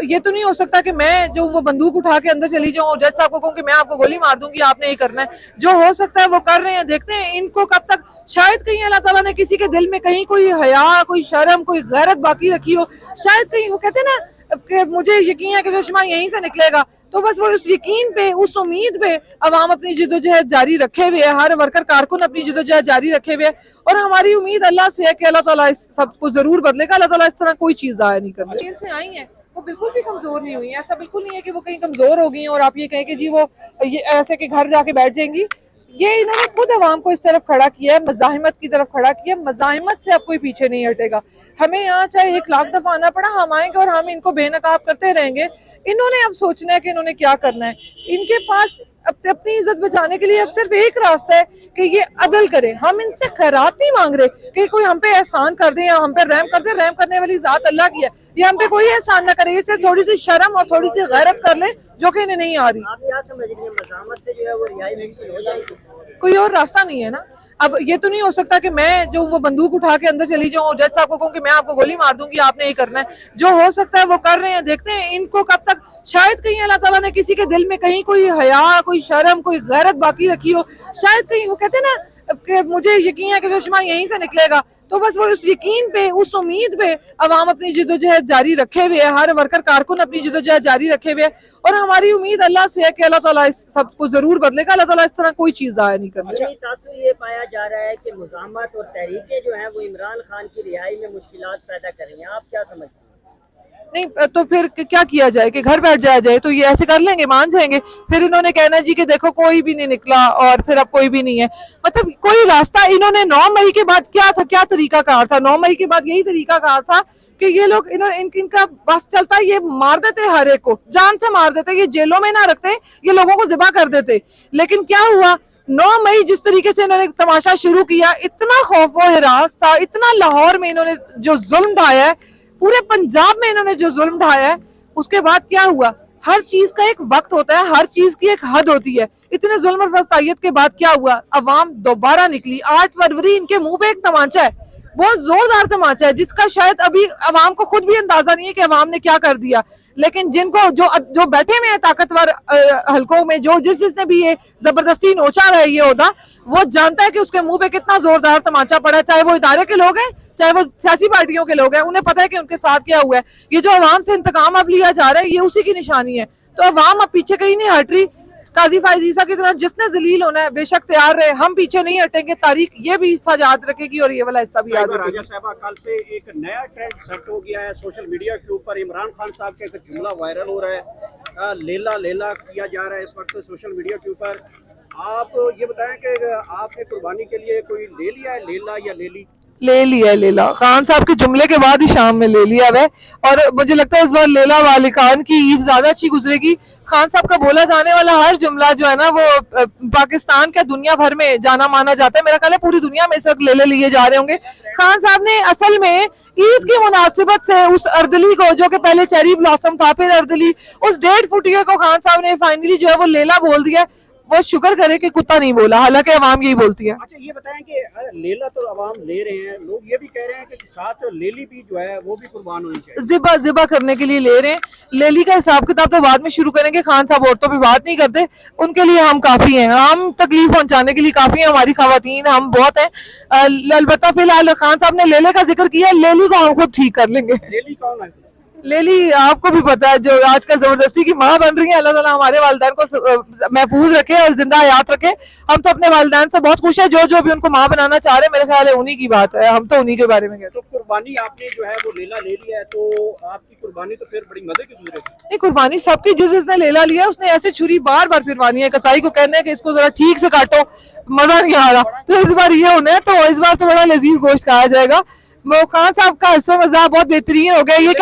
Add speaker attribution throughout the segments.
Speaker 1: ये तो नहीं हो सकता कि मैं जो वो बंदूक उठा के अंदर चली जाऊं और जज साहब को कहूं कि मैं आपको गोली मार दूंगी, आपने ये करना है। जो हो सकता है वो कर रहे हैं, देखते हैं इनको कब तक। शायद कहीं अल्लाह ताला ने किसी के दिल में कहीं कोई हया, कोई शर्म, कोई गैरत बाकी रखी हो। शायद कहीं वो कहते हैं ना कि मुझे यकीन है कि दुश्मन यहीं से निकलेगा, तो बस वो उस यकीन पे, उस उम्मीद पे अवाम अपनी जिदोजहद जारी रखे हुए है, हर वर्कर कारकुन अपनी जिदोजहद जारी रखे हुए है। और हमारी उम्मीद अल्लाह से है कि अल्लाह ताला इस सबको जरूर बदलेगा। अल्लाह ताला इस तरह कोई चीज जाया नहीं करती। जेल से आई है वो बिल्कुल भी कमजोर नहीं हुई, ऐसा बिल्कुल नहीं है कि वो कहीं कमजोर हो गई और आप ये कहें कि जी वो ये ऐसे के घर जाके बैठ जाएंगी। ये इन्होंने खुद अवाम को इस तरफ खड़ा किया है, मज़ाहिमत की तरफ खड़ा किया है। मज़ाहिमत से अब कोई पीछे नहीं हटेगा। हमें यहाँ चाहे 1 लाख दफा आना पड़ा, हम आएंगे और हम इनको बेनकाब करते रहेंगे। इन्होंने अब सोचना है कि इन्होंने क्या करना है। इनके पास अपनी इज्जत बचाने के लिए अब सिर्फ एक रास्ता है कि ये अदल करें। हम इनसे खैरात नहीं मांग रहे कि कोई हम पे एहसान कर दे या हम पे रहम कर दे। रहम करने वाली जात अल्लाह की है, ये हम पे कोई एहसान ना करे। इससे थोड़ी सी शर्म और थोड़ी सी गैरत कर ले, जो कि इन्हें नहीं आ रही।
Speaker 2: आप क्या समझ रही हैं, मज़ाहमत से जो है वो रिहाई मुमकिन हो जाएगी?
Speaker 1: कोई और रास्ता नहीं है ना। अब ये तो नहीं हो सकता कि मैं जो वो बंदूक उठा के अंदर चली जाऊं और जज साहब को कहूं कि मैं आपको गोली मार दूंगी, आपने ये करना है। जो हो सकता है वो कर रहे हैं, देखते हैं इनको कब तक। शायद कहीं अल्लाह ताला ने किसी के दिल में कहीं कोई हया, कोई शर्म, कोई गैरत बाकी रखी हो। शायद कहीं वो कहते हैं ना कि मुझे यकीन है कि दुश्मन यहीं से निकलेगा, तो बस वो उस यकीन पे, उस उम्मीद पे अवाम अपनी जिदोजहद जारी रखे हुए है, हर वर्कर कारकुन अपनी जिदोजहद जारी रखे हुए है। और हमारी उम्मीद अल्लाह से है कि अल्लाह ताला इस सबको जरूर बदलेगा। अल्लाह ताला इस तरह कोई चीज जाया नहीं करती।
Speaker 2: तासुर ये पाया जा रहा है कि मुज़ाहमत और तहरीकें जो हैं वो इमरान खान की रिहाई में मुश्किलात पैदा कर रही हैं, आप क्या समझते हैं?
Speaker 1: नहीं तो फिर क्या किया जाए कि घर बैठ जाया जाए? तो ये ऐसे कर लेंगे, मान जाएंगे। फिर इन्होंने कहना जी कि देखो कोई भी नहीं निकला और फिर अब कोई भी नहीं है। मतलब कोई रास्ता इन्होंने 9 मई के बाद क्या था, क्या तरीका कार था? 9 मई के बाद यही तरीका कार था कि ये लोग इनका बस चलता, ये मार देते हर एक को, जान से मार देते, ये जेलों में ना रखते, ये लोगों को जिबा कर देते। लेकिन क्या हुआ, 9 मई जिस तरीके से इन्होंने तमाशा शुरू किया, इतना खौफ व हिरास था, इतना लाहौर में इन्होंने जो जुल्म ढाया है, पूरे पंजाब में इन्होंने जो जुल्म ढाया है, उसके बाद क्या हुआ? हर चीज का एक वक्त होता है, हर चीज की एक हद होती है। इतने जुल्म और फस्तायत के बाद क्या हुआ? अवाम दोबारा निकली। 8 फरवरी इनके मुंह पे एक तमाचा है, बहुत जोरदार तमाचा है, जिसका शायद अभी अवाम को खुद भी अंदाजा नहीं है कि अवाम ने क्या कर दिया। लेकिन जिनको जो बैठे हुए हैं ताकतवर हलकों में, जिसने भी ये जबरदस्ती नोचा रहा है ये ओहदा, वो जानता है कि उसके मुंह पे कितना जोरदार तमाचा पड़ा है। चाहे वो इदारे के लोग हैं, चाहे वो सियासी पार्टियों के लोग हैं, उन्हें पता है कि उनके साथ क्या हुआ है। ये जो अवाम से इंतकाम अब लिया जा रहा है, ये उसी की निशानी है। तो अवाम अब पीछे कहीं नहीं हट रही। काजी फायज ईसा की तरफ जिसने जलील होना है बेशक तैयार रहे, हम पीछे नहीं हटेंगे। तारीख ये भी हिस्सा याद रखेगी और ये वाला हिस्सा भी याद रखेगी।
Speaker 3: राजा साहबा, कल से एक नया ट्रेंड सेट हो गया है सोशल मीडिया के ऊपर। इमरान खान साहब का एक जुमला वायरल हो रहा है, लेला लेला किया जा रहा है इस वक्त सोशल मीडिया के ऊपर। आप ये बताएं कि आपने कुर्बानी के लिए कोई ले लिया है लेला या लेली?
Speaker 1: ले लिया लेला, खान साहब के जुमले के बाद ही शाम में ले लिया है। और मुझे लगता है इस बार लेला वाले खान की ईद ज्यादा अच्छी गुजरेगी। खान साहब का बोला जाने वाला हर जुमला जो है ना, वो पाकिस्तान का दुनिया भर में जाना माना जाता है। मेरा ख्याल है पूरी दुनिया में इस वक्त लेले लिए जा रहे होंगे। खान साहब ने असल में ईद की मुनासिबत से उस अर्दली को, जो कि पहले चेरी ब्लॉसम था फिर अर्दली, उस 1.5 फुटिया को खान साहब ने फाइनली जो है वो लेला बोल दिया। वो शुक्र करे कि कुत्ता नहीं बोला, हालांकि अवाम यही बोलती है।
Speaker 3: अच्छा ये बताएं कि लेला तो अवाम ले रहे हैं, लोग ये भी कह रहे हैं कि साथ लेली भी जो है वो भी कुर्बान होनी चाहिए।
Speaker 1: जिबा करने के लिए ले रहे हैं। लेली का हिसाब किताब तो बाद में शुरू करेंगे। खान साहब औरतों पे बात नहीं करते, उनके लिए हम काफी हैं, हम तकलीफ पहुंचाने के लिए काफी हैं। हमारी खवातीन हम बहुत हैं। अलबत्ता फिलहाल खान साहब ने लेले का जिक्र किया, लेली को हम खुद ठीक कर लेंगे।
Speaker 3: लेली कौन है?
Speaker 1: लेली आपको भी पता है, जो आजकल जबरदस्ती की माँ बन रही है। अल्लाह ताला हमारे वालिदैन को महफूज रखे और जिंदा हयात रखे। हम तो अपने वालिदैन से बहुत खुश है, जो भी उनको माँ बनाना चाह रहे हैं। मेरे ख्याल है उन्हीं की बात है, हम तो उन्हीं के बारे में कहते हैं।
Speaker 3: तो कुर्बानी आपने जो है वो लेला ले लिया है, तो आपकी कुर्बानी तो फिर बड़ी मजे की गुजरेगी।
Speaker 1: नहीं, कुर्बानी सबकी, जिसने लेला लिया उसने ऐसे छुरी बार बार फिरवानी है। कसाई को कहना है कि इसको जरा ठीक से काटो, मजा नहीं आ रहा। तो इस बार ये होना है, तो इस बार तो बड़ा लजीज गोश्त खाया जाएगा। वो खान साहब का हंसो मजाक बहुत बेहतरीन हो गया। ये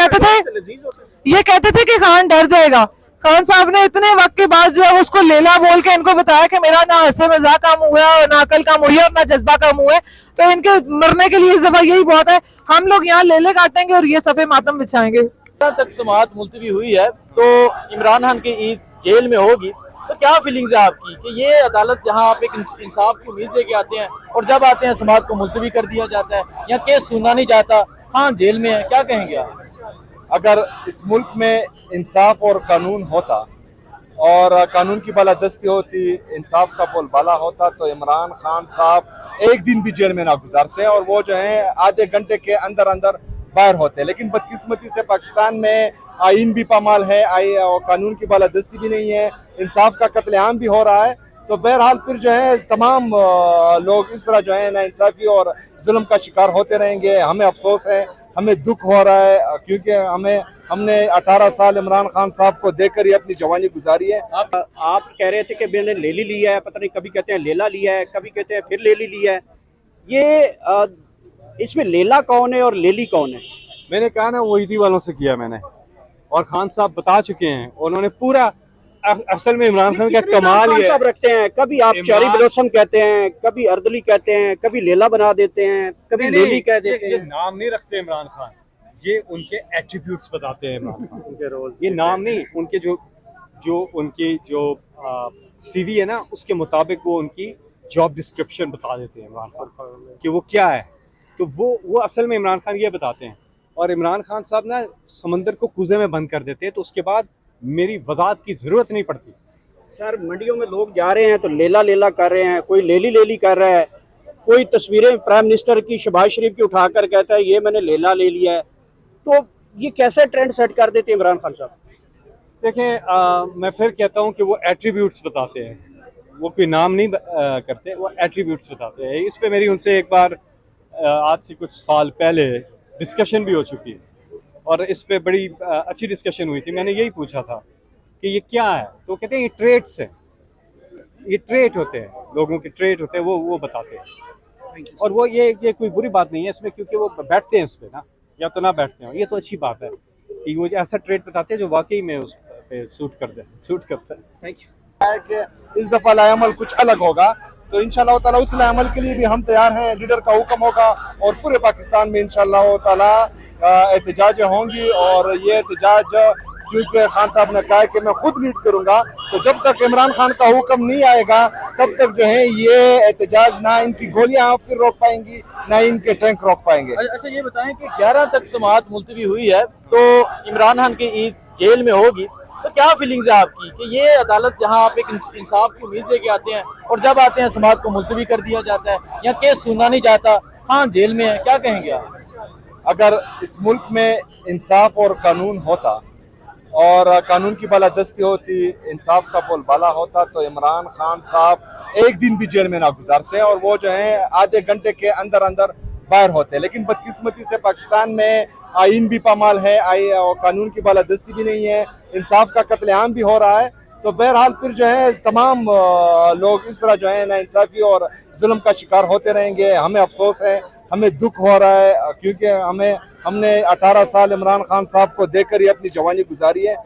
Speaker 1: कहते थे कि खान डर जाएगा। खान साहब ने इतने वक्त के बाद जो है उसको लेला बोल के इनको बताया कि मेरा ना हंसे मजाक कम हुआ है, और ना अकल कम हुई है, और ना जज्बा कम हुआ है। तो इनके मरने के लिए इस दफा यही बहुत है। हम लोग यहाँ लेले काटेंगे और ये सफे मातम बिछाएंगे।
Speaker 4: तक समाअत मुलतवी हुई है, तो इमरान खान की ईद जेल में होगी, तो क्या फीलिंग्स है आपकी कि ये अदालत जहां आप एक इंसाफ की उम्मीद लेके आते हैं और जब आते हैं समाअत को मुलतवी कर दिया जाता है या केस सुना नहीं जाता, हाँ जेल में है, क्या कहेंगे आप?
Speaker 5: अगर इस मुल्क में इंसाफ और कानून होता और कानून की बालादस्ती होती, इंसाफ का बोलबाला होता, तो इमरान खान साहब एक दिन भी जेल में ना गुजारते और वो जो है आधे घंटे के अंदर अंदर बाहर होते। लेकिन बदकिस्मती से पाकिस्तान में आइन भी पामाल है, और कानून की बालादस्ती भी नहीं है, इंसाफ का कत्लेआम भी हो रहा है। तो बहरहाल फिर जो है तमाम लोग इस तरह जो है ना इंसाफी और जुल्म का शिकार होते रहेंगे। हमें अफसोस है, हमें दुख हो रहा है, क्योंकि हमने 18 साल इमरान खान साहब को देखकर ही अपनी जवानी गुजारी है।
Speaker 3: आप कह रहे थे कि मैंने लेली लिया है, पता नहीं कभी कहते हैं लेला लिया है, कभी कहते हैं फिर लेली लिया है। ये इसमें लेला कौन है और लेली कौन है?
Speaker 6: मैंने कहा ना वहीदी वालों से किया मैंने, और खान साहब बता चुके हैं, उन्होंने पूरा असल में इमरान खान का कमाल
Speaker 3: खान
Speaker 6: ये
Speaker 3: साहब रखते हैं, कभी आप चेरी ब्लॉसम कहते हैं, कभी अर्दली कहते हैं, कभी लेला बना देते हैं, कभी लेली कह देते
Speaker 6: ये
Speaker 3: हैं।
Speaker 6: नाम नहीं रखते इमरान खान, ये उनके एट्रीब्यूट्स बताते हैं इमरान खान, उनके रोल, ये नाम नहीं, उनके जो सीवी है ना उसके मुताबिक वो उनकी जॉब डिस्क्रिप्शन बता देते हैं इमरान खान कि वो क्या है। तो वो असल में इमरान खान ये बताते हैं। और इमरान खान साहब ना समंदर को कुएं में बंद कर देते हैं, तो उसके बाद मेरी वजाहत की जरूरत नहीं पड़ती।
Speaker 3: सर मंडियों में लोग जा रहे हैं तो लेला लेला कर रहे हैं, कोई लेली लेली कर रहा है, कोई तस्वीरें प्राइम मिनिस्टर की शहबाज शरीफ की उठाकर कहता है ये मैंने लेला ले लिया है। तो ये कैसे ट्रेंड सेट कर देते हैं इमरान खान साहब?
Speaker 6: देखें, मैं फिर कहता हूँ कि वो एट्रीब्यूट्स बताते हैं, वो कोई नाम नहीं करते, वो एट्रीब्यूट्स बताते हैं। इस पे मेरी उनसे एक बार आज से कुछ साल पहले डिस्कशन भी हो चुकी है, और इस पे बड़ी अच्छी डिस्कशन हुई थी। मैंने यही पूछा था कि ये क्या है, तो कहते हैं ये ट्रेट्स हैं, ये ट्रेट होते हैं, लोगों के ट्रेट होते हैं, वो बताते हैं। और वो ये कोई बुरी बात नहीं है इसमें, क्योंकि वो बैठते हैं इस पे ना, या तो ना बैठते हैं, ये तो अच्छी बात है कि वो ऐसा ट्रेट बताते हैं जो वाकई में उस पे सूट करता है।
Speaker 3: Thank you.
Speaker 5: कि इस दफा लाएमल कुछ अलग होगा, तो इंशाल्लाह ताला उस लाएमल के लिए भी हम तैयार हैं। लीडर का हुक्म होगा और पूरे पाकिस्तान में इंशाल्लाह ताला एहतजाज होंगी, और ये एहतजाज क्योंकि खान साहब ने कहा है कि मैं खुद लीड करूंगा, तो जब तक इमरान खान का हुक्म नहीं आएगा तब तक जो है ये एहतजाज ना इनकी गोलियां फिर रोक पाएंगी, ना इनके टैंक रोक पाएंगे।
Speaker 4: अच्छा ये बताएं कि 11 तक समाअत मुलतवी हुई है, तो इमरान खान की ईद जेल में होगी, तो क्या फीलिंग्स है आपकी कि ये अदालत जहां आप एक इंसाफ की उम्मीद लेके आते हैं और जब आते हैं समाअत को मुलतवी कर दिया जाता है या केस सुना नहीं जाता, हाँ जेल में है, क्या कहेंगे आप?
Speaker 5: अगर इस मुल्क में इंसाफ और कानून होता और कानून की बालादस्ती होती, इंसाफ का बोलबाला होता, तो इमरान खान साहब एक दिन भी जेल में ना गुजारते और वो जो है आधे घंटे के अंदर अंदर बाहर होते। लेकिन बदकिस्मती से पाकिस्तान में आइन भी पामाल है, और कानून की बालादस्ती भी नहीं है, इंसाफ का कत्लेआम भी हो रहा है। तो बहरहाल फिर जो है तमाम लोग इस तरह जो है ना इंसाफी और जुल्म का शिकार होते रहेंगे। हमें अफसोस है, हमें दुख हो रहा है, क्योंकि हमने 18 साल इमरान खान साहब को देखकर ही अपनी जवानी गुजारी है।